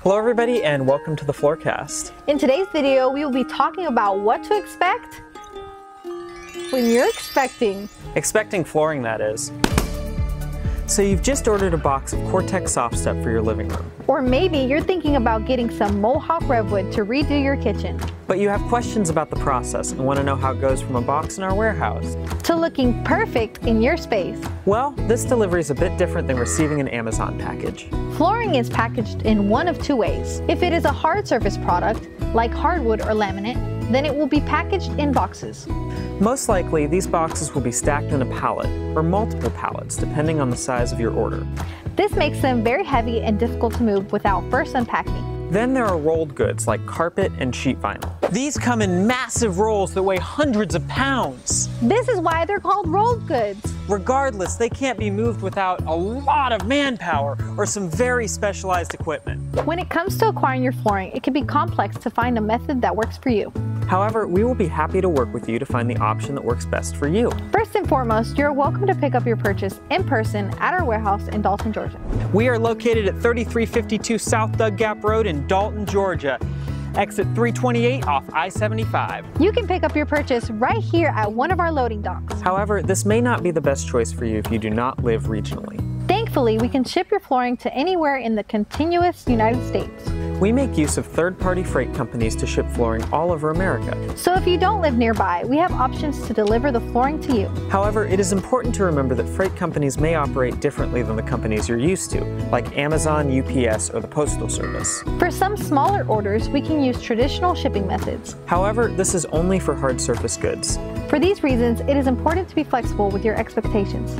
Hello everybody and welcome to the FloorCast. In today's video, we will be talking about what to expect when you're expecting flooring, that is. So you've just ordered a box of Cortex Soft Step for your living room. Or maybe you're thinking about getting some Mohawk Redwood to redo your kitchen. But you have questions about the process and want to know how it goes from a box in our warehouse to looking perfect in your space. Well, this delivery is a bit different than receiving an Amazon package. Flooring is packaged in one of two ways. If it is a hard surface product, like hardwood or laminate, then it will be packaged in boxes. Most likely, these boxes will be stacked in a pallet, or multiple pallets, depending on the size of your order. This makes them very heavy and difficult to move without first unpacking. Then there are rolled goods like carpet and sheet vinyl. These come in massive rolls that weigh hundreds of pounds. This is why they're called rolled goods. Regardless, they can't be moved without a lot of manpower or some very specialized equipment. When it comes to acquiring your flooring, it can be complex to find a method that works for you. However, we will be happy to work with you to find the option that works best for you. First and foremost, you're welcome to pick up your purchase in person at our warehouse in Dalton, Georgia. We are located at 3352 South Dug Gap Road in Dalton, Georgia. Exit 328 off I-75. You can pick up your purchase right here at one of our loading docks. However, this may not be the best choice for you if you do not live regionally. Thankfully, we can ship your flooring to anywhere in the contiguous United States. We make use of third-party freight companies to ship flooring all over America. So if you don't live nearby, we have options to deliver the flooring to you. However, it is important to remember that freight companies may operate differently than the companies you're used to, like Amazon, UPS, or the Postal Service. For some smaller orders, we can use traditional shipping methods. However, this is only for hard surface goods. For these reasons, it is important to be flexible with your expectations.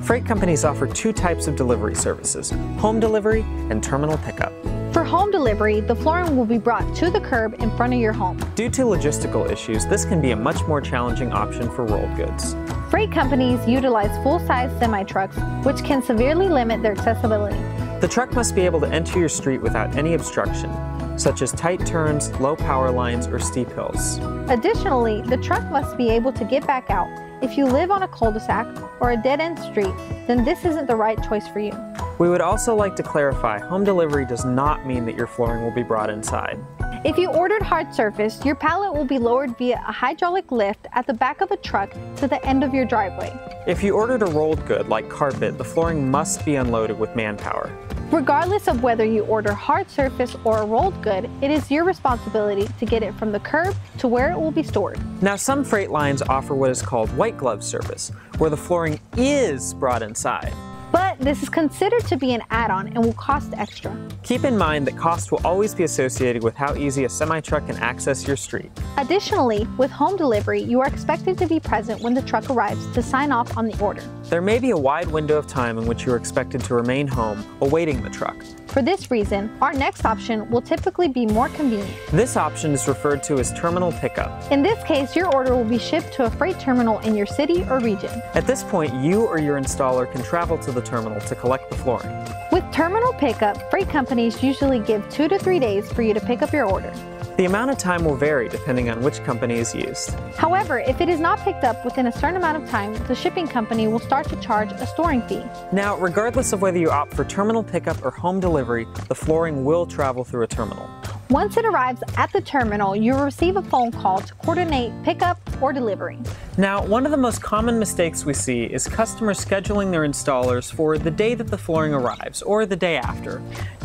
Freight companies offer two types of delivery services, home delivery and terminal pickup. For home delivery, the flooring will be brought to the curb in front of your home. Due to logistical issues, this can be a much more challenging option for rolled goods. Freight companies utilize full-size semi-trucks, which can severely limit their accessibility. The truck must be able to enter your street without any obstruction, such as tight turns, low power lines, or steep hills. Additionally, the truck must be able to get back out. If you live on a cul-de-sac or a dead-end street, then this isn't the right choice for you. We would also like to clarify, home delivery does not mean that your flooring will be brought inside. If you ordered hard surface, your pallet will be lowered via a hydraulic lift at the back of a truck to the end of your driveway. If you ordered a rolled good like carpet, the flooring must be unloaded with manpower. Regardless of whether you order hard surface or a rolled good, it is your responsibility to get it from the curb to where it will be stored. Now, some freight lines offer what is called white glove service, where the flooring is brought inside. But this is considered to be an add-on and will cost extra. Keep in mind that cost will always be associated with how easy a semi-truck can access your street. Additionally, with home delivery, you are expected to be present when the truck arrives to sign off on the order. There may be a wide window of time in which you are expected to remain home, awaiting the truck. For this reason, our next option will typically be more convenient. This option is referred to as terminal pickup. In this case, your order will be shipped to a freight terminal in your city or region. At this point, you or your installer can travel to the terminal to collect the flooring. With terminal pickup, freight companies usually give 2 to 3 days for you to pick up your order. The amount of time will vary depending on which company is used. However, if it is not picked up within a certain amount of time, the shipping company will start to charge a storing fee. Now, regardless of whether you opt for terminal pickup or home delivery, the flooring will travel through a terminal. Once it arrives at the terminal, you will receive a phone call to coordinate pickup or delivery. Now, one of the most common mistakes we see is customers scheduling their installers for the day that the flooring arrives or the day after.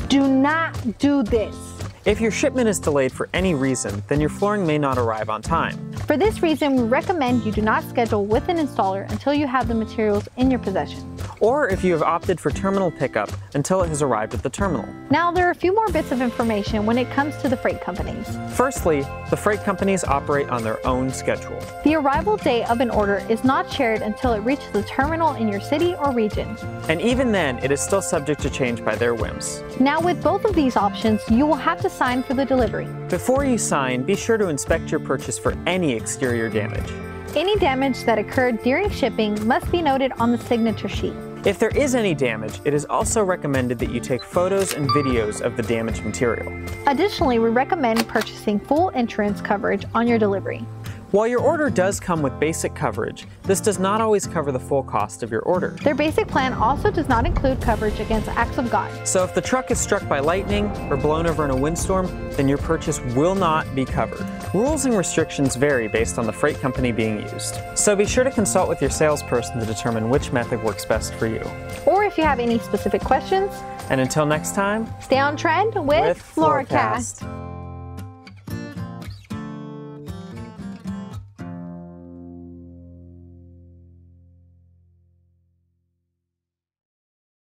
Do not do this. If your shipment is delayed for any reason, then your flooring may not arrive on time. For this reason, we recommend you do not schedule with an installer until you have the materials in your possession. Or if you have opted for terminal pickup until it has arrived at the terminal. Now, there are a few more bits of information when it comes to the freight companies. Firstly, the freight companies operate on their own schedule. The arrival date of an order is not shared until it reaches the terminal in your city or region. And even then, it is still subject to change by their whims. Now, with both of these options, you will have to sign for the delivery. Before you sign, be sure to inspect your purchase for any exterior damage. Any damage that occurred during shipping must be noted on the signature sheet. If there is any damage, it is also recommended that you take photos and videos of the damaged material. Additionally, we recommend purchasing full insurance coverage on your delivery. While your order does come with basic coverage, this does not always cover the full cost of your order. Their basic plan also does not include coverage against acts of God. So if the truck is struck by lightning or blown over in a windstorm, then your purchase will not be covered. Rules and restrictions vary based on the freight company being used. So be sure to consult with your salesperson to determine which method works best for you. Or if you have any specific questions. And until next time, stay on trend with FloorCast.